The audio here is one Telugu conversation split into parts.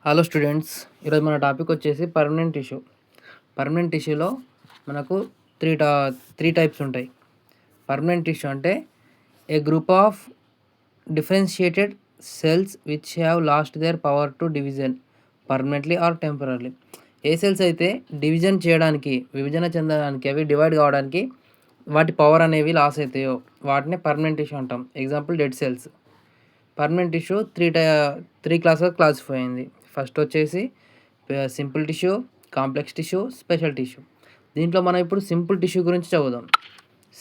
హలో స్టూడెంట్స్, ఈరోజు మన టాపిక్ వచ్చేసి పర్మనెంట్ టిష్యూ. పర్మనెంట్ టిష్యూలో మనకు త్రీ టైప్స్ ఉంటాయి. పర్మనెంట్ టిష్యూ అంటే a group of differentiated cells which have lost their power to division permanently or temporary. ఏ సెల్స్ అయితే విభజన చెందడానికి అవి డివైడ్ కావడానికి వాటి పవర్ అనేవి లాస్ అవుతాయో వాటిని పర్మనెంట్ టిష్యూ అంటాం. Example dead cells. Permanent tissue three classes classify అయింది. ఫస్ట్ వచ్చేసి simple tissue, complex tissue, special tissue. దీంట్లో మనం ఇప్పుడు సింపుల్ టిష్యూ గురించి చదువుదాం.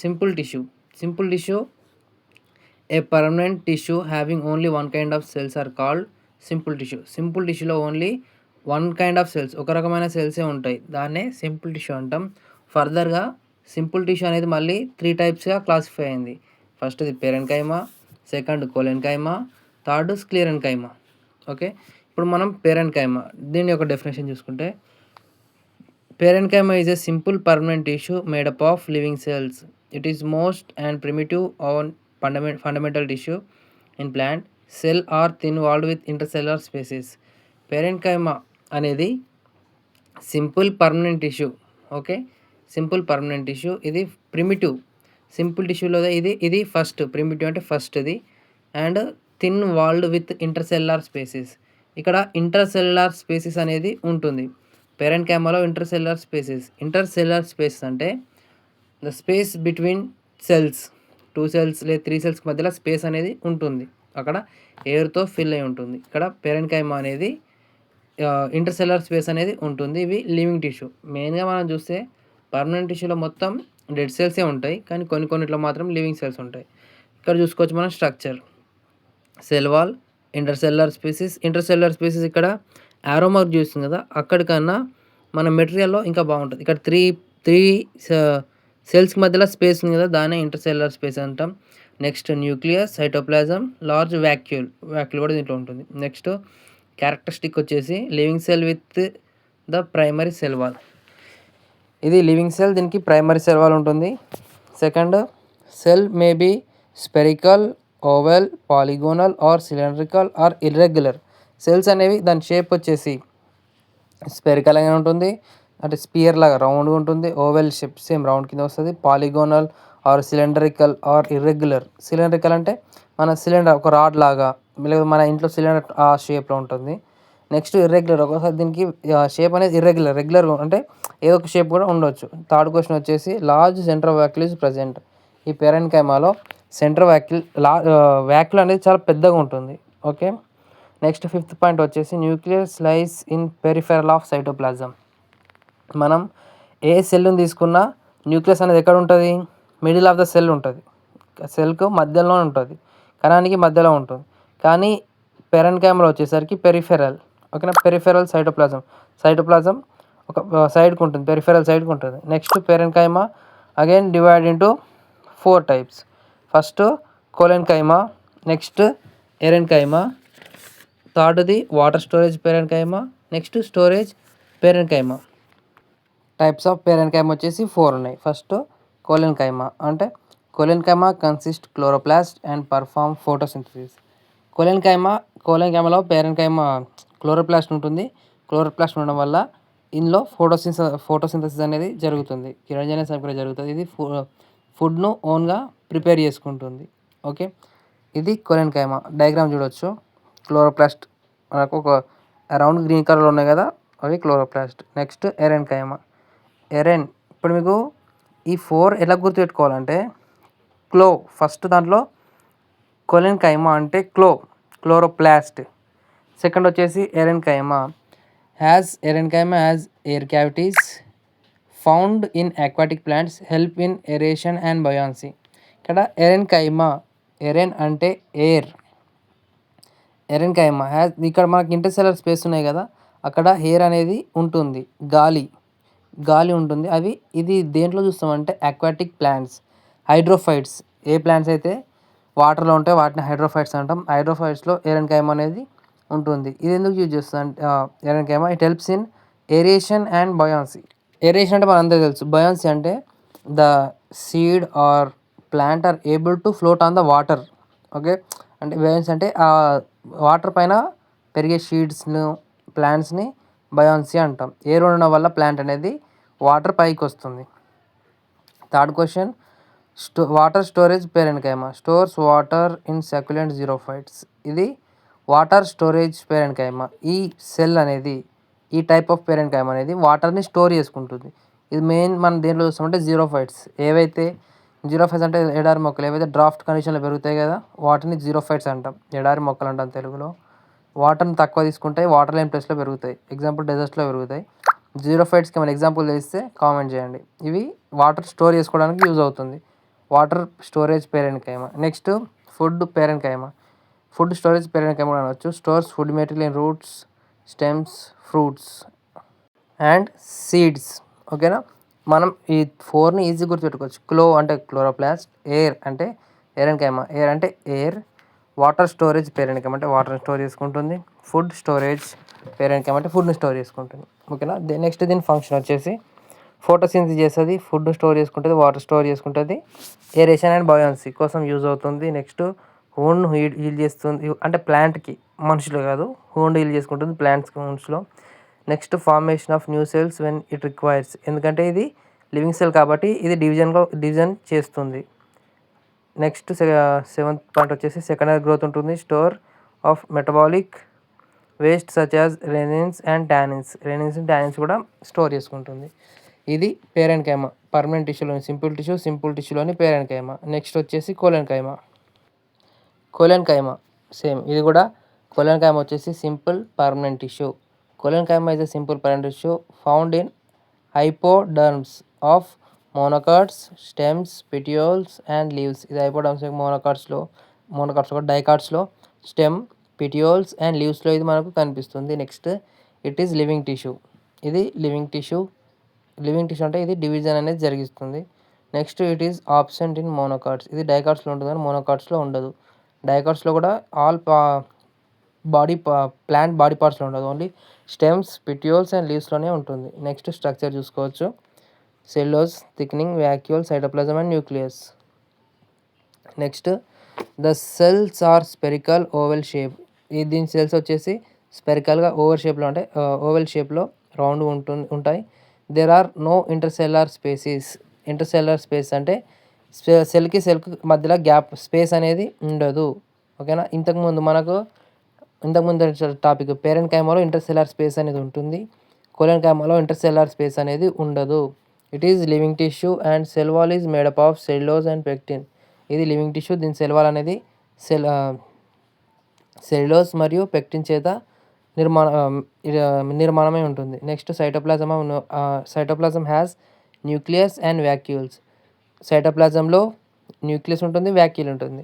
Simple tissue a permanent tissue having only one kind of cells are called simple tissue. Simple టిష్యూలో only one kind of cells, ఒక రకమైన సెల్సే ఉంటాయి. దాన్నే సింపుల్ టిష్యూ అంటాం. ఫర్దర్గా సింపుల్ టిష్యూ అనేది మళ్ళీ 3 టైప్స్గా క్లాసిఫై అయింది. ఫస్ట్ది parenchyma, second collenchyma, third sclerenchyma. Okay, ఇప్పుడు మనం పేరెన్కైమా దీని యొక్క డెఫినేషన్ చూసుకుంటే, parenchyma is a simple permanent tissue made up of living cells. It is most and primitive on fundamental tissue in plant cell are thin walled with intercellular spaces. Parenchyma అనేది simple permanent tissue. Okay, simple permanent tissue. ఇది ప్రిమిటివ్. సింపుల్ టిష్యూలో ఇది ఫస్ట్, ప్రిమిటివ్ అంటే ఫస్ట్ది. And thin walled with intercellular spaces. ఇక్కడ ఇంటర్సెల్యులర్ స్పేసెస్ అనేది ఉంటుంది. పేరెన్కైమాలో ఇంటర్సెల్యులర్ స్పేసెస్ అంటే the space between cells, 2 cells లేదా 3 సెల్స్ మధ్యలో స్పేస్ అనేది ఉంటుంది. అక్కడ ఎయిర్తో ఫిల్ అయి ఉంటుంది. ఇక్కడ పేరెన్కైమా అనేది ఇంటర్సెల్యులర్ స్పేస్ అనేది ఉంటుంది. ఇవి లివింగ్ టిష్యూ. మెయిన్గా మనం చూస్తే పర్మనెంట్ టిష్యూలో మొత్తం డెడ్ సెల్సే ఉంటాయి, కానీ కొన్నిట్లో మాత్రం లివింగ్ సెల్స్ ఉంటాయి. ఇక్కడ చూసుకోవచ్చు మనం structure. Cell wall, intercellular spaces ఇక్కడ యారో మార్క్ చూస్తుంది కదా, అక్కడికన్నా మన మెటీరియల్లో ఇంకా బాగుంటుంది. ఇక్కడ త్రీ సెల్స్ మధ్యలో స్పేస్ ఉంది కదా, దాన్నే ఇంటర్సెల్యులర్ స్పేస్ అంటాం. Next nucleus, cytoplasm, large vacuole కూడా దీంట్లో ఉంటుంది. నెక్స్ట్ క్యారెక్టరిస్టిక్ వచ్చేసి living cell with the primary cell wall. ఇది లివింగ్ సెల్, దీనికి ప్రైమరీ సెల్ వాల్ ఉంటుంది. Second, cell may be spherical, oval, polygonal or cylindrical or irregular. Cells అనేవి దాని షేప్ వచ్చేసి స్పెరికల్ అయినా ఉంటుంది, అంటే స్పియర్ లాగా రౌండ్గా ఉంటుంది. ఓవెల్ షేప్ సేమ్ రౌండ్ కింద వస్తుంది. Polygonal or cylindrical or irregular. Cylindrical అంటే మన సిలిండర్ ఒక రాడ్ లాగా, లేదా మన ఇంట్లో సిలిండర్ ఆ షేప్లో ఉంటుంది. నెక్స్ట్ ఇర్రెగ్యులర్, ఒకసారి దీనికి షేప్ అనేది రెగ్యులర్ అంటే ఏదో ఒక షేప్ కూడా ఉండొచ్చు. థర్డ్ క్వశ్చన్ వచ్చేసి large centre vacuole is present. ఈ పేరెన్కైమాలో సెంటర్ వ్యాక్యూల్ అనేది చాలా పెద్దగా ఉంటుంది. ఓకే, నెక్స్ట్ ఫిఫ్త్ పాయింట్ వచ్చేసి nucleus lies in peripheral of cytoplasm. మనం ఏ సెల్ని తీసుకున్నా న్యూక్లియస్ అనేది ఎక్కడ ఉంటుంది? మిడిల్ ఆఫ్ ద సెల్ ఉంటుంది. సెల్కు మధ్యలో ఉంటుంది, కణానికి మధ్యలో ఉంటుంది. కానీ పేరెన్కైమాలో వచ్చేసరికి పెరిఫెరల్. ఓకేనా, పెరిఫెరల్ సైటోప్లాజం ఒక సైడ్కి ఉంటుంది, పెరిఫెరల్ సైడ్కి ఉంటుంది. Next parenchyma again divide into 4 types. First collenchyma, next aerenchyma, థర్డ్ది water storage parenchyma, next storage parenchyma. Types of parenchyma వచ్చేసి 4 ఉన్నాయి. ఫస్ట్ కోలెన్కైమా అంటే collenchyma consist chloroplast and perform photosynthesis. కోలెన్కైమాలో పేరెన్కైమా క్లోరోప్లాస్ట్ ఉంటుంది. క్లోరోప్లాస్ట్ ఉండడం వల్ల ఇందులో ఫోటోసింథసిస్ అనేది జరుగుతుంది, కిరణజన్య సంక్రియ జరుగుతుంది. ఇది ఫుడ్ను ఓన్గా ప్రిపేర్ చేసుకుంటుంది. ఓకే, ఇది కోలెన్కైమా. డయాగ్రామ్ చూడొచ్చు. క్లోరోప్లాస్ట్ మనకు ఒక అరౌండ్ గ్రీన్ కలర్లో ఉన్నాయి కదా, అవి క్లోరోప్లాస్ట్. నెక్స్ట్ ఎరెన్కైమా. ఇప్పుడు మీకు ఈ 4 ఎలా గుర్తుపెట్టుకోవాలంటే, ఫస్ట్ దాంట్లో కోలెన్కైమా అంటే క్లోరోప్లాస్ట్. సెకండ్ వచ్చేసి aerenchyma has air cavities found in aquatic plants help in aeration and buoyancy. ఇక్కడ ఎరెన్ అంటే ఎయిర్. ఎరెన్కైమా ఇక్కడ మనకి ఇంటర్సెల్యులర్ స్పేస్ ఉన్నాయి కదా, అక్కడ ఎయిర్ అనేది ఉంటుంది, గాలి ఉంటుంది. ఇది దేంట్లో చూస్తామంటే aquatic plants, హైడ్రోఫైట్స్. ఏ ప్లాంట్స్ అయితే వాటర్లో ఉంటాయో వాటిని హైడ్రోఫైట్స్ అంటాం. హైడ్రోఫైట్స్లో ఎరెన్కైమా అనేది ఉంటుంది. ఇది ఎందుకు యూజ్ చేస్తుంది aerenchyma? It helps in aeration and buoyancy. Aeration అంటే మనందరికీ తెలుసు. బయాన్సీ అంటే the seed or plant are able to float on the water. Okay, అంటే బయాన్సీ అంటే ఆ వాటర్ పైన పెరిగే సీడ్స్ను ప్లాంట్స్ని బయాన్సీ అంటాం. ఎయిర్ ఉండడం వల్ల ప్లాంట్ అనేది వాటర్ పైకి వస్తుంది. Third question, water storage parenchyma stores water in succulent xerophytes. ఇది వాటర్ స్టోరేజ్ పేరెన్కైమా. ఈ సెల్ అనేది, ఈ టైప్ ఆఫ్ పేరెన్కైమా అనేది వాటర్ని స్టోర్ చేసుకుంటుంది. ఇది మెయిన్ మనం దేంట్లో చూస్తామంటే జీరోఫైట్స్. ఏవైతే జీరోఫైట్స్ అంటే ఎడారి మొక్కలు, ఏవైతే డ్రాఫ్ట్ కండిషన్లో పెరుగుతాయి కదా, వాటిని జీరోఫైట్స్ అంటాం. ఎడారి మొక్కలు అంటాం తెలుగులో. వాటర్ని తక్కువ తీసుకుంటాయి, వాటర్ లేని ప్లేస్లో పెరుగుతాయి. ఎగ్జాంపుల్ డెజర్ట్స్లో పెరుగుతాయి. జీరోఫైట్స్కి ఏమైనా ఎగ్జాంపుల్ తెలిస్తే కామెంట్ చేయండి. ఇవి వాటర్ స్టోర్ చేసుకోవడానికి యూజ్ అవుతుంది. Water storage parenchyma. Next food parenchyma. Food storage parenchyma కూడా అనవచ్చు. Stores food material in roots, stems, fruits and seeds. ఓకేనా, మనం ఈ 4ని ఈజీ గుర్తుపెట్టుకోవచ్చు. అంటే క్లోరోప్లాస్ట్, ఎయిర్ అంటే పేరెన్కైమా, ఎయిర్ అంటే ఎయిర్, వాటర్ స్టోరేజ్ పేరెన్కైమా అంటే వాటర్ని స్టోర్ చేసుకుంటుంది, ఫుడ్ స్టోరేజ్ పేరెన్కైమా అంటే ఫుడ్ని స్టోర్ చేసుకుంటుంది. ఓకేనా, నెక్స్ట్ దీని ఫంక్షన్ వచ్చేసి ఫోటోసింథసిస్ చేస్తుంది, ఫుడ్ స్టోర్ చేసుకుంటుంది, వాటర్ స్టోర్ చేసుకుంటుంది, ఏరేషన్ అండ్ బయాన్సీ కోసం యూజ్ అవుతుంది. నెక్స్ట్ ఓన్ హీల్ చేస్తుంది, అంటే ప్లాంట్కి, మనుషులు కాదు, ఓన్ హీల్ చేసుకుంటుంది ప్లాంట్స్కి, మనుషులో. Next formation of new cells when it requires. ఎందుకంటే ఇది లివింగ్ సెల్ కాబట్టి ఇది డివిజన్ చేస్తుంది. నెక్స్ట్ 7th పాయింట్ వచ్చేసి సెకండరీ గ్రోత్ ఉంటుంది. Store of metabolic waste such as resins and tannins. Resins and tannins కూడా స్టోర్ చేసుకుంటుంది. ఇది పేరెన్కైమా. పర్మనెంట్ టిష్యూలోని సింపుల్ టిష్యూలోని పేరెన్కైమా. నెక్స్ట్ వచ్చేసి కోలెన్కైమా సేమ్. ఇది కూడా కోలెన్కైమా వచ్చేసి simple permanent tissue. Collenchyma is a simple permanent tissue found in hypoderms of monocots, stems, petioles and leaves. ఇది హైపోడర్మ్స్ మోనోకాట్స్లో కూడా డైకాట్స్లో, స్టెమ్, పిటియోల్స్ అండ్ లీవ్స్లో ఇది మనకు కనిపిస్తుంది. Next it is living tissue. ఇది లివింగ్ టిష్యూ అంటే ఇది డివిజన్ అనేది జరిగిస్తుంది. Next it is absent in monocots. ఇది డైకాట్స్లో ఉంటుంది కానీ మోనోకాట్స్లో ఉండదు. డైకాట్స్లో కూడా ఆల్ ప్లాంట్ బాడీ పార్ట్స్లో ఉండదు, ఓన్లీ స్టెమ్స్, పిటియోల్స్ అండ్ లీవ్స్లోనే ఉంటుంది. నెక్స్ట్ స్ట్రక్చర్ చూసుకోవచ్చు. Cellulose, thickening, vacuole, cytoplasm and nucleus. Next the cells are spherical oval shape. దీని సెల్స్ వచ్చేసి స్పెరికల్గా ఓవెల్ షేప్లో రౌండ్ ఉంటాయి. There are no intercellular spaces. Intercellular space అంటే సెల్కి మధ్యలో గ్యాప్ స్పేస్ అనేది ఉండదు. ఓకేనా, ఇంతకుముందు టాపిక్ పేరెన్కైమాలో ఇంటర్సెల్యులర్ స్పేస్ అనేది ఉంటుంది, కోలెన్కైమాలో ఇంటర్సెల్యులర్ స్పేస్ అనేది ఉండదు. It is living tissue and cell wall is made up of cellulose and pectin. ఇది లివింగ్ టిష్యూ, దీని సెల్ వాల్ అనేది సెల్యులోజ్ మరియు పెక్టిన్ చేత నిర్మాణమై ఉంటుంది. Next cytoplasm has nucleus and vacuoles. సైటోప్లాజంలో న్యూక్లియస్ ఉంటుంది, వ్యాక్యూల్ ఉంటుంది.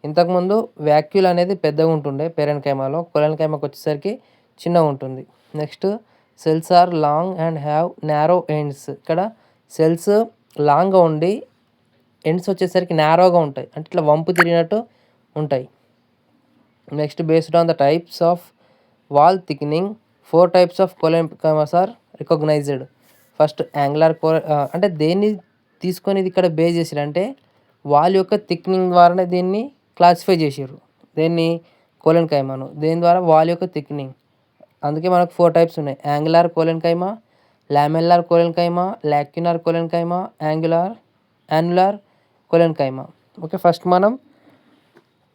ఇంతకుముందు వ్యాక్యూల్ అనేది పెద్దగా ఉంటుండే పేరెన్కైమాలో, కోలెన్కైమాకి వచ్చేసరికి చిన్నగా ఉంటుంది. Next cells are long and have narrow ends. ఇక్కడ సెల్స్ లాంగ్గా ఉండి ఎండ్స్ వచ్చేసరికి నారోగా ఉంటాయి, అంటే ఇట్లా వంపు తిరిగినట్టు ఉంటాయి. Next based on the types of wall thickening 4 types of collenchymas are recognized. First angular అంటే దేన్ని తీసుకొని ఇది ఇక్కడ బేస్ చేసారంటే వాల్ యొక్క థిక్నింగ్ ద్వారానే దీన్ని క్లాసిఫై చేసారు. దేన్ని, కోలెన్కైమాను, దేని ద్వారా వాల్ యొక్క థిక్నింగ్. అందుకే మనకు 4 types ఉన్నాయి. Angular collenchyma, lamellar collenchyma, lacunar collenchyma, annular collenchyma. Okay, first మనం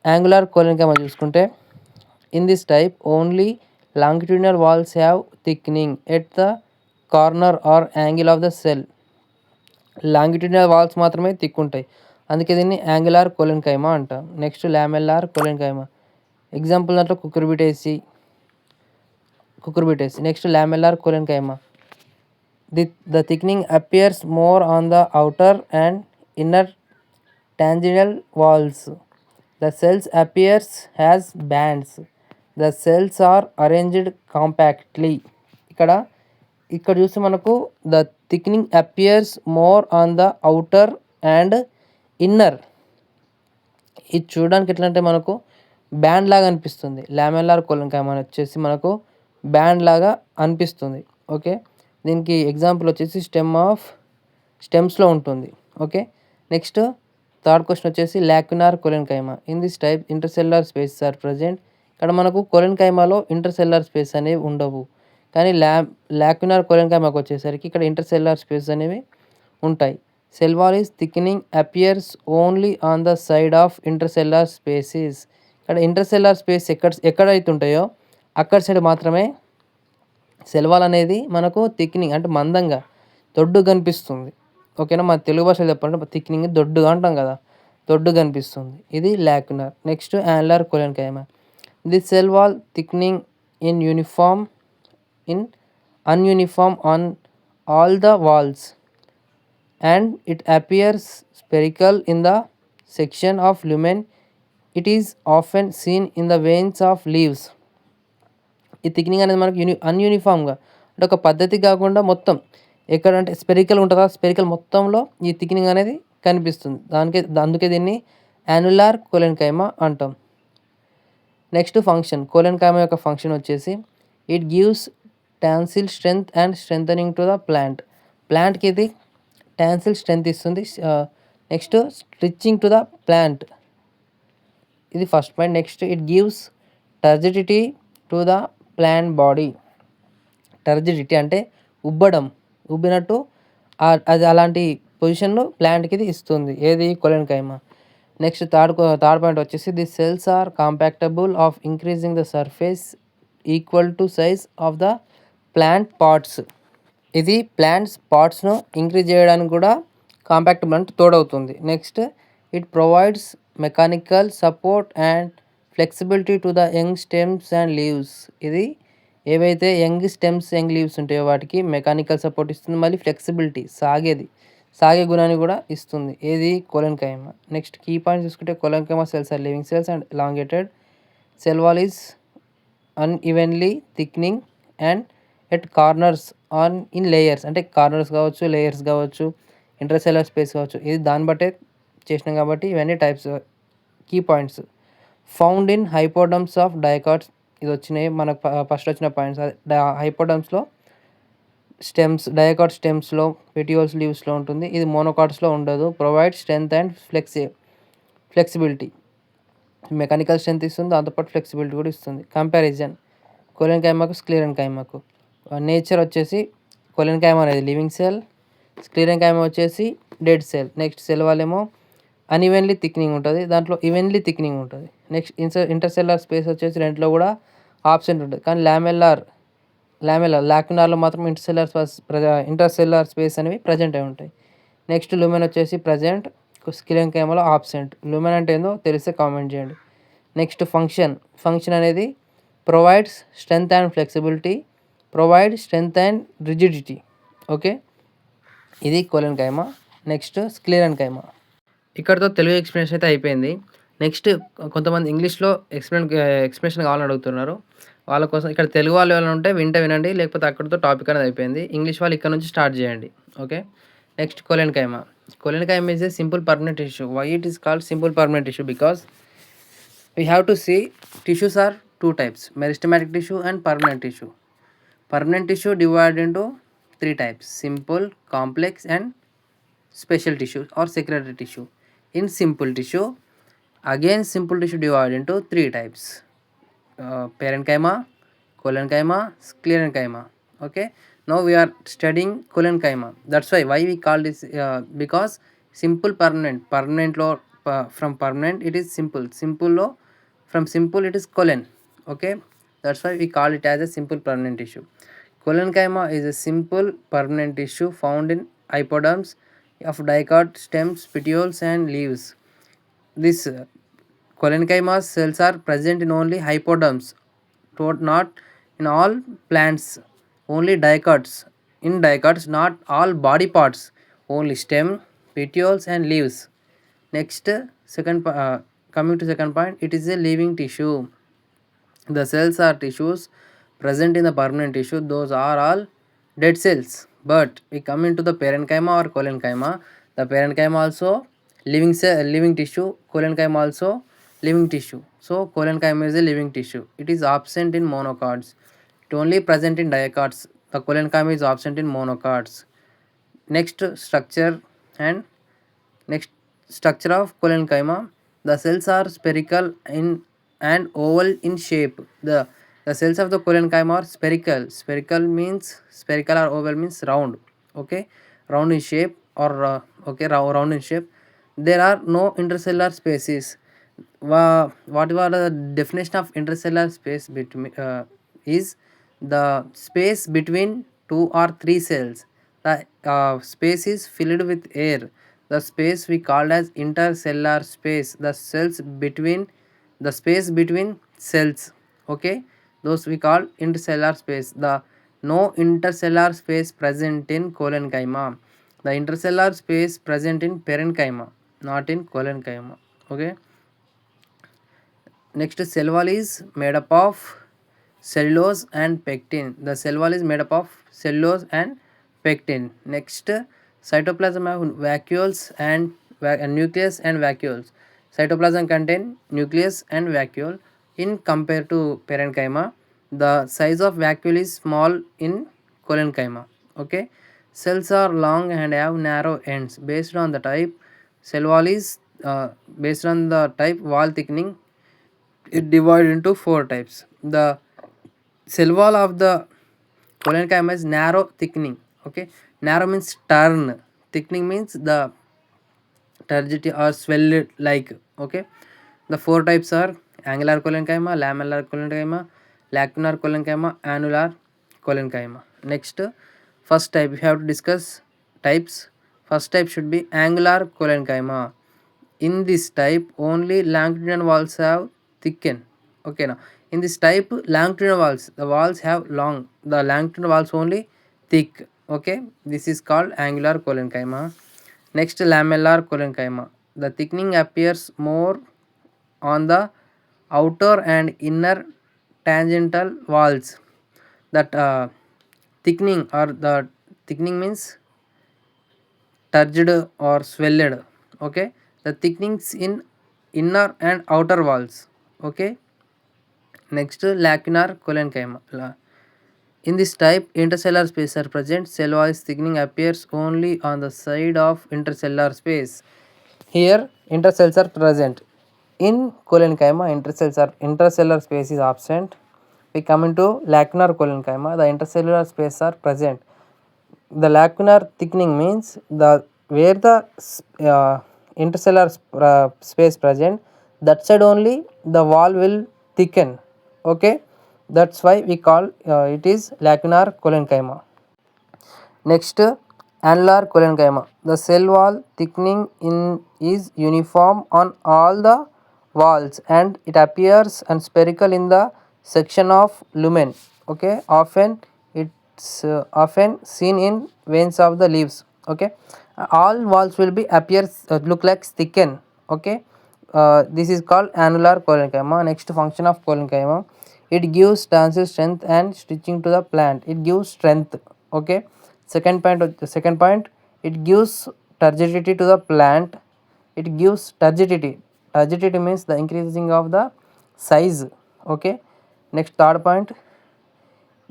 యాంగులర్ కోలెన్కైమా చూసుకుంటే, in this type only longitudinal walls have thickening at the corner or angle of the cell. Longitudinal walls మాత్రమే థిక్ ఉంటాయి, అందుకే దీన్ని యాంగులర్ కోలెన్కైమా అంటాం. Next lamellar collenchyma. ఎగ్జాంపుల్ దాంట్లో cucurbitaceae. Next lamellar collenchyma. The thickening appears more on the outer and inner tangential walls. The cells appears as bands. The cells are arranged compactly. ఇక్కడ చూస్తే మనకు the thickening appears more on the outer and inner. ఇది చూడడానికి ఎట్లా అంటే మనకు బ్యాండ్ లాగా అనిపిస్తుంది. లామెల్లార్ కోలెన్కైమా వచ్చేసి మనకు బ్యాండ్ లాగా అనిపిస్తుంది. ఓకే, దీనికి ఎగ్జాంపుల్ వచ్చేసి స్టెమ్స్లో ఉంటుంది. ఓకే, నెక్స్ట్ థర్డ్ క్వశ్చన్ వచ్చేసి lacunar collenchyma. In this type intercellular spaces are present. ఇక్కడ మనకు కోలెన్కైమాలో ఇంటర్సెల్యులర్ స్పేస్ అనేవి ఉండవు. కానీ లాక్యునార్ కొలెన్కైమాకు వచ్చేసరికి ఇక్కడ ఇంటర్సెల్యులర్ స్పేస్ అనేవి ఉంటాయి. Cell wall is thickening appears only on the side of intercellular spaces. ఇక్కడ ఇంటర్సెల్యులర్ స్పేస్ ఎక్కడైతే ఉంటాయో అక్కడ సైడ్ మాత్రమే సెల్ వాల్ అనేది మనకు థిక్నింగ్ అంటే మందంగా దొడ్డుగా కనిపిస్తుంది. ఓకేనా, మన తెలుగు భాషలో చెప్పాలంటే థిక్నింగ్ దొడ్డుగా అంటాం కదా, దొడ్డుగా కనిపిస్తుంది. ఇది lacunar. Next annular collenchyma. The cell wall thickening in ununiform on all the walls and it appears spherical in the section of lumen. It is often seen in the veins of leaves. ఈ థిక్నింగ్ అనేది మనకు అన్యూనిఫామ్గా అంటే ఒక పద్ధతి కాకుండా మొత్తం ఎక్కడంటే స్పెరికల్ ఉంటుందా, స్పెరికల్ మొత్తంలో ఈ థిక్నింగ్ అనేది కనిపిస్తుంది. అందుకే దీన్ని యాన్యులార్ కొలెన్కైమా అంటాం. Next function. కొలెన్కైమా యొక్క ఫంక్షన్ వచ్చేసి it gives tensile strength and strengthening to the ప్లాంట్కి ఇది టాన్సిల్ స్ట్రెంగ్త్ ఇస్తుంది. Next stretching to the plant, ఇది first point. Next it gives turgidity to the plant body. Turgidity అంటే ఉబ్బినట్టు అది అలాంటి పొజిషన్లో ప్లాంట్కి ఇది ఇస్తుంది. ఏది కొలెన్కైమా. నెక్స్ట్ థర్డ్ పాయింట్ వచ్చేసి the cells are compactable of increasing the surface equal to size of the plant parts. ఇది ప్లాంట్స్ పార్ట్స్ను ఇంక్రీజ్ చేయడానికి కూడా కాంపాక్టబుల్ అంటే తోడవుతుంది. Next it provides mechanical support and flexibility to the young stems and leaves. ఇది ఏవైతే యంగ్ స్టెమ్స్ యంగ్ లీవ్స్ ఉంటాయో వాటికి మెకానికల్ సపోర్ట్ ఇస్తుంది, మళ్ళీ ఫ్లెక్సిబిలిటీ సాగే గుణాన్ని కూడా ఇస్తుంది. ఏది కొలెన్కైమా. నెక్స్ట్ కీ పాయింట్స్ చూసుకుంటే collenchyma cells are living cells and elongated. Cell wall is unevenly thickening and at corners in layers. అంటే కార్నర్స్ కావచ్చు, లేయర్స్ కావచ్చు, ఇంటర్సెల్యులర్ స్పేస్ కావచ్చు, ఇది దాన్ని బట్టే చేసినాం కాబట్టి ఇవన్నీ types key points. Found in hypoderms of dicots, ఇది వచ్చినాయి మనకు ఫస్ట్ వచ్చిన పాయింట్స్. హైపోడమ్స్లో డయాకాట్ స్టెమ్స్లో, పెటియోల్స్ లీవ్స్లో ఉంటుంది. ఇది మోనోకాట్స్లో ఉండదు. Provide strength and flexibility, mechanical strength ఇస్తుంది, దాంతోపాటు ఫ్లెక్సిబిలిటీ కూడా ఇస్తుంది. కంపారిజన్ కొలెన్కైమాకు స్క్లెరెన్కైమాకు. నేచర్ వచ్చేసి కొలెన్కైమా అనేది లివింగ్ సెల్, స్క్లెరెన్కైమా వచ్చేసి డెడ్ సెల్. నెక్స్ట్ సెల్ వాళ్ళేమో అన్ఈవెన్లీ థిక్నింగ్ ఉంటుంది, దాంట్లో ఈవెన్లీ థిక్నింగ్ ఉంటుంది. నెక్స్ట్ ఇంటర్సెల్యులర్ స్పేస్ వచ్చేసి రెంట్లో కూడా ఆబ్సెంట్ ఉంటుంది. కానీ లాక్యునార్లో మాత్రం ఇంటర్సెల్యులర్ స్పేస్ అనేవి ప్రజెంట్ అయి ఉంటాయి. నెక్స్ట్ లూమెన్ వచ్చేసి ప్రజెంట్, స్క్లెరెన్కైమాలో ఆబ్సెంట్. లూమెన్ అంటే ఏందో తెలిస్తే కామెంట్ చేయండి. నెక్స్ట్ ఫంక్షన్ అనేది provides strength and flexibility, provide strength and rigidity. Okay, ఇది కొలెన్కైమా. నెక్స్ట్ స్క్లెరెన్కైమా. ఇక్కడతో తెలుగు ఎక్స్ప్లెనేషన్ అయితే అయిపోయింది. నెక్స్ట్ కొంతమంది ఇంగ్లీష్లో ఎక్స్ప్లెనేషన్ కావాలని అడుగుతున్నారు. వాళ్ళ కోసం ఇక్కడ తెలుగు వాళ్ళు ఎవరైనా ఉంటే వినండి, లేకపోతే అక్కడితో టాపిక్ అనేది అయిపోయింది. ఇంగ్లీష్ వాళ్ళు ఇక్కడ నుంచి స్టార్ట్ చేయండి. Okay, next collenchyma. Collenchyma is a simple permanent tissue. Why it is called simple permanent tissue? Because we have to see tissues are two types: meristematic tissue and permanent tissue. Permanent tissue divided into three types: simple, complex and special tissue or secretory tissue. In simple tissue, again simple tissue divided into three types: parenchyma, collenchyma, sclerenchyma. Okay, now we are studying collenchyma. That's why we call this because simple permanent lo from permanent it is simple lo from simple it is colon. Okay, that's why we call it as a simple permanent tissue. Collenchyma is a simple permanent tissue found in hypoderms of dicot stems, petioles and leaves. This collenchyma cells are present in only hypoderms, not in all plants. Only dicots. In dicots, not all body parts. Only stem, petioles and leaves. Next, coming to second point, it is a living tissue. The cells are tissues present in the permanent tissue. Those are all dead cells. But we come into the parenchyma or collenchyma. The parenchyma also living tissue. Collenchyma also living tissue. So collenchyma is a living tissue. It is absent in monocots. It only present in dicots. The collenchyma is absent in monocots. Next structure of collenchyma. The cells are spherical and oval in shape. The The cells of the collenchyma are spherical. Spherical or oval means round. Okay, round in shape or round in shape. There are no intercellular spaces. What are the definition of intercellular space between is the space between two or three cells. The space is filled with air. The space we called as intercellular space. The space between cells. Okay, those we call intercellular space. The no intercellular space present in collenchyma. The intercellular space present in parenchyma, not in collenchyma. Okay. Next, cell wall is made up of cellulose and pectin. The cell wall is made up of cellulose and pectin. Next, cytoplasm have vacuoles and nucleus and vacuoles. Cytoplasm contain nucleus and vacuole. In compared to parenchyma, the size of vacuole is small in collenchyma. Okay, cells are long and have narrow ends. Based on the type, cell wall is based on the type wall thickening, it divided into four types. The cell wall of the collenchyma is narrow thickening. Okay, narrow means turn, thickening means the turgidity or swelled like. Okay, the four types are angular collenchyma, lamellar collenchyma, lacunar collenchyma, annular collenchyma. Next, first type we have to discuss types. First type should be angular collenchyma. In this type only longitudinal walls have thicken. Okay, now in this type longitudinal walls, the walls have long, the longitudinal walls only thick. Okay, this is called angular collenchyma. Next, lamellar collenchyma, the thickening appears more on the outer and inner tangential walls. That thickening or the thickening means turgid or swelled. Okay, the thickenings in inner and outer walls. Okay. Next, lacunar collenchyma. In this type, intercellular space are present. Cell wall thickening appears only on the side of intercellular space. Here, intercells are present. In collenchyma, intercellular space is absent. We come into lacunar collenchyma. The intercellular space are present. The lacunar thickening means the where the intercellular space present, that side only the wall will thicken. Okay, that's why we call it is lacunar collenchyma. Next, annular collenchyma, the cell wall thickening in is uniform on all the walls and it appears and spherical in the section of lumen. Okay, often seen in veins of the leaves. Okay, all walls will be appears look like thicken. Okay, this is called annular collenchyma. Next, function of collenchyma, it gives tensile strength and stitching to the plant, it gives strength. Okay, second point, it gives turgidity to the plant, it gives turgidity means the increasing of the size. Okay, next, third point,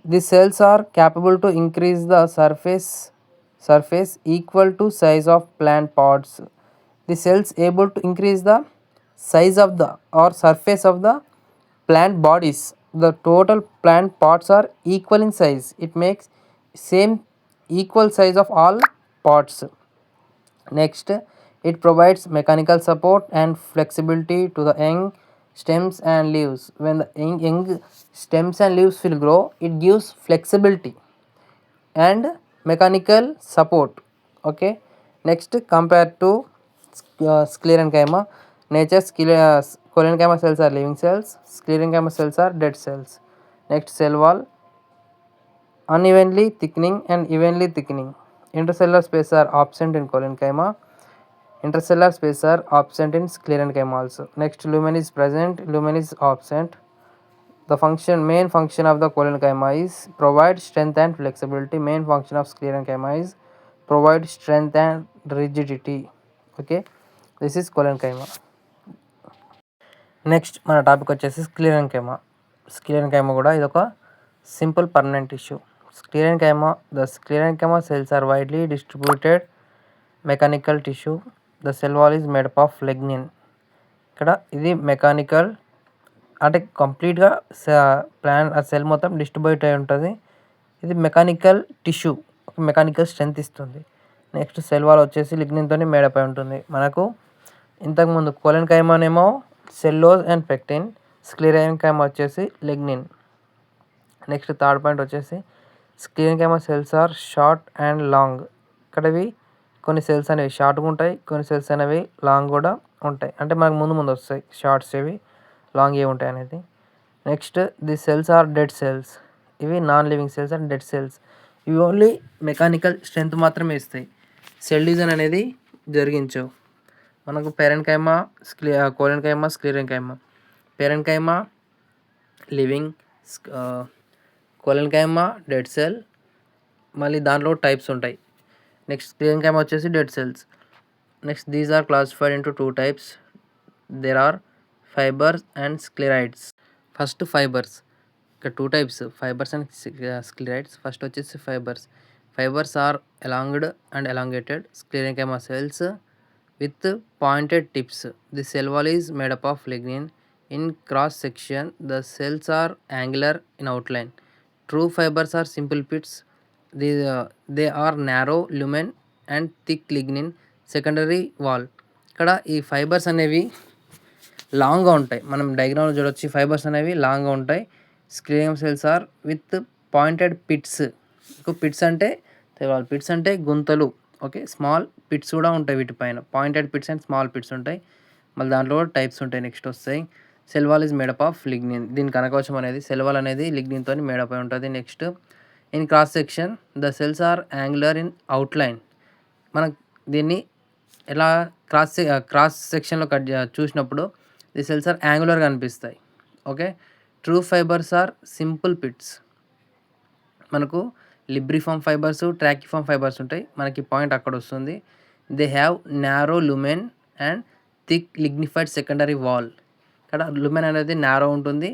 the cells are capable to increase the surface equal to size of plant pods. The cells able to increase the size of the or surface of the plant bodies. The total plant pods are equal in size. It makes same equal size of all pods. Next, it provides mechanical support and flexibility to the young stems and leaves. When the young stems and leaves will grow, it gives flexibility and mechanical support. Okay. Next, compared to sclerenchyma, nature's collenchyma cells are living cells, sclerenchyma cells are dead cells. Next, cell wall unevenly thickening and evenly thickening. Intercellular space are absent in collenchyma. Intercellular space are absent in sclerenchyma also. Next, lumen is present, lumen is absent. The main function of the collenchyma is provide strength and flexibility. Main function of sclerenchyma is provide strength and rigidity. Okay, this is collenchyma. Next మన టాపిక్ వచ్చేసి స్క్లీరెన్కైమా కూడా ఇది ఒక simple permanent tissue. The sclerenchyma cells are widely distributed mechanical tissue. The cell wall is made up of lignin. ఇక్కడ ఇది మెకానికల్ అంటే కంప్లీట్‌గా సెల్ మొత్తం డిస్ట్రిబ్యూట్ అయి ఉంటది. ఇది మెకానికల్ టిష్యూ. మెకానికల్ స్ట్రెంత్ ఇస్తుంది. నెక్స్ట్ సెల్ వాల్ వచ్చేసి లిగ్నిన్‌తోని మేడప్ అయి ఉంటుంది. మనకు ఇంతకుముందు కోలెన్కైమానేమో సెల్యులోజ్ అండ్ పెక్టిన్, స్క్లెరెన్కైమా వచ్చేసి లిగ్నిన్. నెక్స్ట్ థర్డ్ పాయింట్ వచ్చేసి sclerenchyma cells are short and long. ఇక్కడవి కొన్ని సెల్స్ అనేవి షార్ట్‌గా ఉంటాయి. కొన్ని సెల్స్ అనేవి లాంగ్ కూడా ఉంటాయి. అంటే మనకు ముందు వస్తాయి షార్ట్స్ ఏవి, లాంగ్ ఏవి ఉంటాయి అనేది. Next the cells are dead cells. ఇవి non living cells and dead cells. ఇవి ఓన్లీ మెకానికల్ స్ట్రెంత్ మాత్రమే ఇస్తాయి. సెల్ డివిజన్ అనేది జరిగించవు. మనకు parenchyma, collenchyma, sclerenchyma. Parenchyma living, collenchyma dead cell. మళ్ళీ దాంట్లో టైప్స్ ఉంటాయి. నెక్స్ట్ స్క్లెరెన్కైమా వచ్చేసి dead cells. Next these are classified into 2 types. There are fibres and sclereids. First fibres. ఇక్కడ 2 types fibres and sclereids. First వచ్చేసి fibres. Fibres are ఎలాంగ్డ్ and elongated sclerenchyma cells with pointed tips. The cell wall is made up of lignin. In cross section, the cells are angular in outline. True fibers are simple pits. They are narrow lumen and thick lignin secondary wall. ఇక్కడ ఈ ఫైబర్స్ అనేవి లాంగ్గా ఉంటాయి. మనం డయాగ్రామ్లో చూడొచ్చు. ఈ ఫైబర్స్ అనేవి లాంగ్గా ఉంటాయి. Sclerenchyma cells are with pointed pits. Pits అంటే తెలవాలి. పిట్స్ అంటే గుంతలు. ఓకే, స్మాల్ పిట్స్ కూడా ఉంటాయి వీటిపైన. Pointed pits and small pits ఉంటాయి. మళ్ళీ దాంట్లో టైప్స్ ఉంటాయి. నెక్స్ట్ వస్తాయి. Cell wall is made up of lignin. దీని కనకవచం అనేది సెల్ వాల్ అనేది లిగ్నిన్తో మేడప్ అయి ఉంటుంది. Next in cross section the cells are angular in outline. మనకు దీన్ని ఎలా క్రాస్ సెక్షన్లో చూసినప్పుడు ది సెల్స్ ఆర్ యాంగులర్గా అనిపిస్తాయి. Okay, true fibres are simple pits. మనకు లిబ్రిఫామ్ ఫైబర్స్, ట్రాకిఫామ్ ఫైబర్స్ ఉంటాయి. మనకి పాయింట్ అక్కడ వస్తుంది. They have narrow lumen and thick lignified secondary wall. ఇక్కడ లుమెన్ అనేది నారో ఉంటుంది.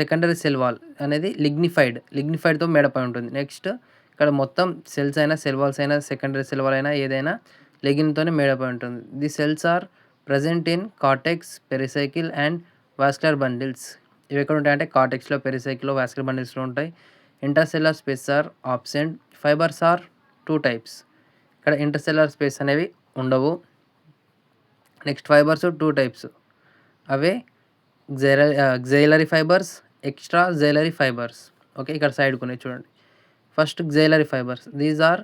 సెకండరీ సెల్ వాల్ అనేది లిగ్నిఫైడ్తో మేడప్ అయి ఉంటుంది. నెక్స్ట్ ఇక్కడ మొత్తం సెల్స్ అయినా, సెల్ వాల్స్ అయినా, సెకండరీ సెల్ వాల్ అయినా ఏదైనా లిగ్నిన్తోనే మేడప్ అయి ఉంటుంది. The cells are present in cortex, pericycle and vascular bundles. ఇవి ఎక్కడ ఉంటాయంటే కార్టెక్స్లో, పెరిసైకిల్లో, వాస్కులర్ బండిల్స్లో ఉంటాయి. Intercellular space are absent. Fibres are 2 types. ఇక్కడ ఇంటర్సెల్యులర్ స్పేస్ అనేవి ఉండవు. Next fibres 2 types. అవే xylary fibres, extra xylary fibres. Okay, ఇక్కడ సైడ్కి ఉన్నాయి చూడండి. First xylary fibres. These are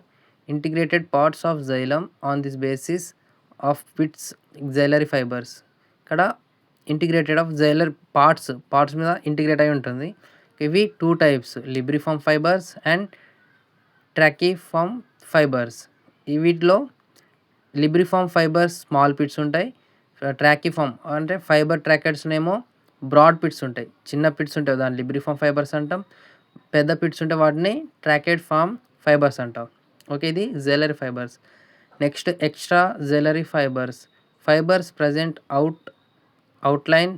integrated parts of xylem on this basis of pits xylary fibres. ఇక్కడ ఇంటిగ్రేటెడ్ ఆఫ్ జైలర్ పార్ట్స్ మీద ఇంటిగ్రేట్ అయి ఉంటుంది. ఇవి 2 types, libriform fibres and tracheiform fibres. వీటిలో లిబ్రిఫామ్ ఫైబర్స్ స్మాల్ పిట్స్ ఉంటాయి. ట్రాకిఫామ్ అంటే ఫైబర్ ట్రాకెట్స్నేమో బ్రాడ్ పిట్స్ ఉంటాయి, చిన్న పిట్స్ ఉంటాయి. దాన్ని లిబ్రిఫామ్ ఫైబర్స్ అంటాం. పెద్ద పిట్స్ ఉంటే వాటిని ట్రాకెడ్ ఫామ్ ఫైబర్స్ అంటాం. ఓకే, ఇది xylary fibres. Next extra xylary fibres. Fibres present outline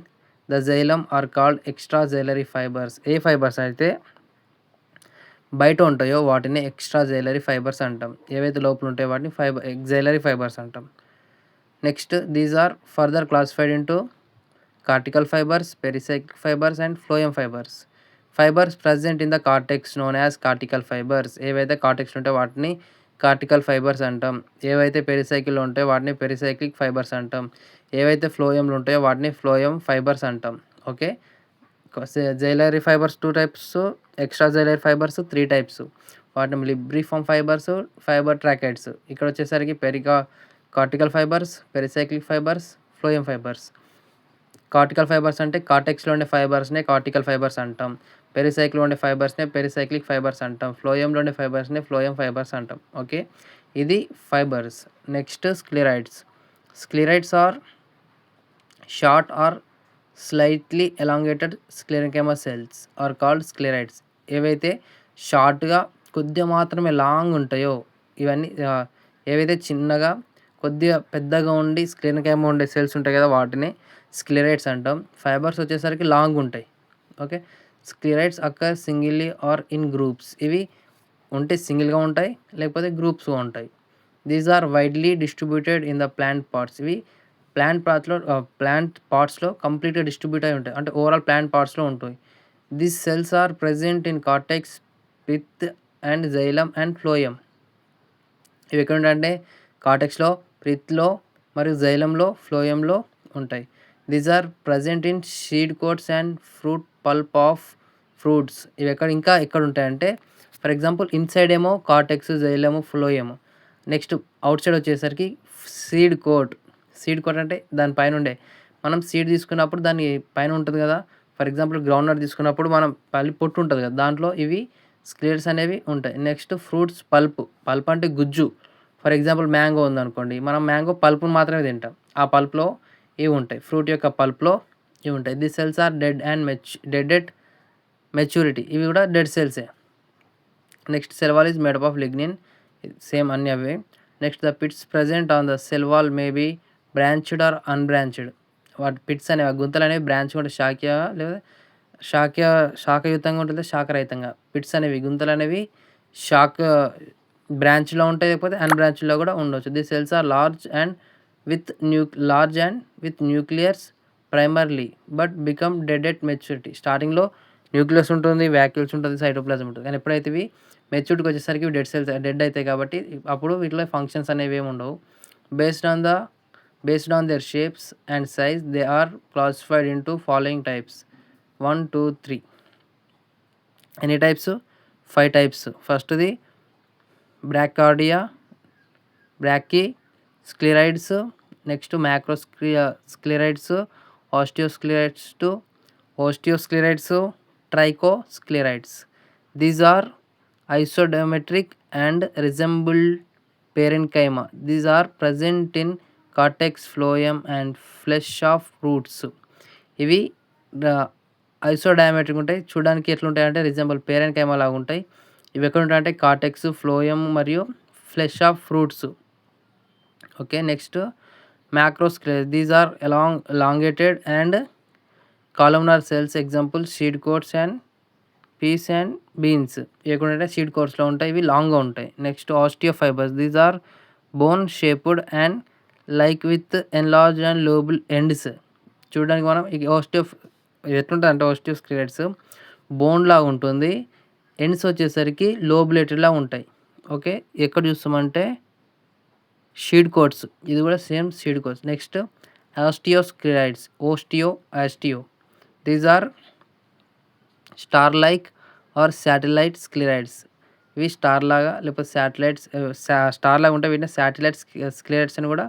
the xylem are called extra xylary fibres. ఏ ఫైబర్స్ అయితే బయట ఉంటాయో వాటిని ఎక్స్ట్రా జైలరీ ఫైబర్స్ అంటాం. ఏవైతే లోపల ఉంటాయో వాటిని జైలరీ ఫైబర్స్ అంటాం. Next these are further classified into cortical fibres, pericyclic fibres and phloem fibres. Fibres present in the cortex known as cortical fibres. ఏవైతే కార్టెక్స్ ఉంటాయో వాటిని కార్టికల్ ఫైబర్స్ అంటాం. ఏవైతే పెరిసైకిల్లో ఉంటాయో వాటిని పెరిసైక్లిక్ ఫైబర్స్ అంటాం. ఏవైతే ఫ్లోయంలు ఉంటాయో వాటిని ఫ్లోయం ఫైబర్స్ అంటాం. Okay, xylary fibres 2 types, extra xylary fibres 3 types. వాటిని లిబ్రిఫామ్ ఫైబర్స్, ఫైబర్ ట్రాకెట్స్. ఇక్కడ వచ్చేసరికి cortical fibres, pericyclic fibres, phloem fibres. Cortical fibres అంటే కార్టెక్స్లో ఉండే ఫైబర్స్నే కార్టికల్ ఫైబర్స్ అంటాం. పెరిసైకిల్లో ఉండే ఫైబర్స్నే పెరిసైక్లిక్ ఫైబర్స్ అంటాం. ఫ్లోయంలో ఉండే ఫైబర్స్నే ఫ్లోయం ఫైబర్స్ అంటాం. ఓకే, ఇది fibres. Next sclereids are short or slightly elongated sclerenchyma cells are called sclereids. ఏవైతే షార్ట్గా కొద్దిగా మాత్రమే లాంగ్ ఉంటాయో ఇవన్నీ, ఏవైతే చిన్నగా కొద్దిగా పెద్దగా ఉండి స్క్లెరెన్కైమా ఉండే సెల్స్ ఉంటాయి కదా వాటిని స్క్లెరైడ్స్ అంటాం. ఫైబర్స్ వచ్చేసరికి లాంగ్ ఉంటాయి. Okay, sclereids occur singly or in groups. ఇవి ఉంటే సింగిల్గా ఉంటాయి, లేకపోతే గ్రూప్స్గా ఉంటాయి. These are widely distributed in the plant parts. ఇవి ప్లాంట్ పార్ట్స్‌లో కంప్లీట్‌గా డిస్ట్రిబ్యూట్ అయి ఉంటాయి. అంటే ఓవరాల్ ప్లాంట్ పార్ట్స్‌లో ఉంటాయి. These cells are present in cortex, pith and xylem and phloem. ఇవి ఎక్కడుంటాయంటే కార్టెక్స్‌లో, పిత్‌లో మరియు జైలంలో, ఫ్లోయమ్‌లో ఉంటాయి. These are present in seed coats and fruit pulp of fruits. ఇవి ఇంకా ఎక్కడుంటాయంటే ఫర్ ఎగ్జాంపుల్ ఇన్‌సైడ్ ఏమో cortex, xylem, phloem. Next outside వచ్చేసరికి సీడ్ కోట్. సీడ్ కోట్ అంటే దాని పైనుండే మనం సీడ్ తీసుకున్నప్పుడు దాని పైన ఉంటది కదా! ఫర్ ఎగ్జాంపుల్ గ్రౌండ్‌నట్ తీసుకున్నప్పుడు మనం పొట్టు ఉంటది కదా! దాంట్లో ఇవి స్క్లేట్స్ అనేవి ఉంటాయి. Next fruits pulp. పల్ప్ అంటే గుజ్జు. ఫర్ ఎగ్జాంపుల్ మ్యాంగో ఉందనుకోండి. మనం మ్యాంగో పల్ప్‌ని మాత్రమే తింటాం. ఆ పల్ప్‌లో ఇవి ఉంటాయి. ఫ్రూట్ యొక్క పల్ప్‌లో ఇవి ఉంటాయి. The cells are dead at maturity. ఇవి కూడా డెడ్ సెల్సే. Next cell wall is made up of lignin. Same అన్నీ అవే. Next the pits present on the cell wall may be branched or unbranched. వాటి పిట్స్ అనేవి గుంతలనేవి బ్రాంచ్‌గా ఉంటాయి. లేదా శాఖయుతంగా ఉంటుంది, శాఖరహితంగా. పిట్స్ అనేవి గుంతలనేవి శాఖ బ్రాంచ్‌లో ఉంటాయి. లేకపోతే అన్‌బ్రాంచ్డ్‌లో కూడా ఉండొచ్చు. The cells are large and with nucleus primarily but become dead at maturity. స్టార్టింగ్‌లో న్యూక్లియస్ ఉంటుంది, వాక్యూల్స్ ఉంటుంది, సైటోప్లాజం ఉంటుంది. కానీ ఎప్పుడైతే ఇవి మెచ్యూరిటీకి వచ్చేసరికి డెడ్ అవుతాయి కాబట్టి అప్పుడు వీటిలో ఫంక్షన్స్ అనేవి ఏమి ఉండవు. Based on their shapes and size, they are classified into following types: 1, 2, 3. Any types? 5 types. First the Brachycardia, Brachysclerids. Next Macrosclerids, Osteosclerids, Trichosclerids. These are isodiametric and resemble parenchyma. These are present in cortex, phloem and flesh of roots. ఇవి ఐసోడయామెట్రిక్ ఉంటాయి. చూడడానికి ఎట్లుంటాయంటే రిజెంబుల్ పేరెన్కైమా లాగా ఉంటాయి. ఇవి ఎక్కడ ఉంటాయంటే కార్టెక్స్, ఫ్లోయమ్ మరియు flesh of fruits. Okay. Next macrosclereids. These are elongated and columnar cells. Example seed coats and peas and beans. ఇవి ఎక్కడ ఉంటాయి సీడ్ కోట్స్‌లో ఉంటాయి. ఇవి లాంగ్‌గా ఉంటాయి. Next osteo fibres. These are bone shaped and like with enlarged and lobule ends. చూడడానికి మనం ఎట్లుంటదంటే ఓస్టియోస్క్లెరిడ్స్ బోన్ లాగా ఉంటుంది. ఎండ్స్ వచ్చేసరికి లోబులేటెడ్‌లా ఉంటాయి. ఓకే. ఎక్కడ చూస్తామంటే సీడ్ కోట్స్. ఇది కూడా same seed coats. Next osteo. These are star like are satellite sclereids. ఇవి స్టార్ లాగా లేకపోతే స్టార్ లాగా ఉంటాయి. వీటిని శాటిలైట్ స్క్లెరైడ్స్ అని కూడా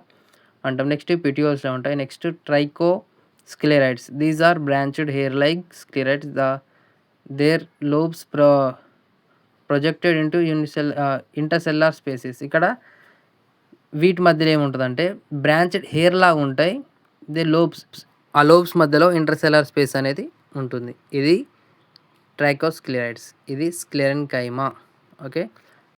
అంటాం. నెక్స్ట్ పిటియోల్స్‌లో ఉంటాయి. Next trichosclereids. These are branched hair like sclereids. Their lobes projected into intercellular spaces. ఇక్కడ వీటి మధ్యలో ఏముంటదంటే బ్రాంచ్డ్ హెయిర్ లాగా ఉంటాయి. ఆ లోబ్స్ మధ్యలో ఇంటర్సెల్యులార్ స్పేస్ అనేది ఉంటుంది. ఇది ట్రైకోస్క్లెరైడ్స్. ఇది స్క్లెరెన్కైమా. ఓకే.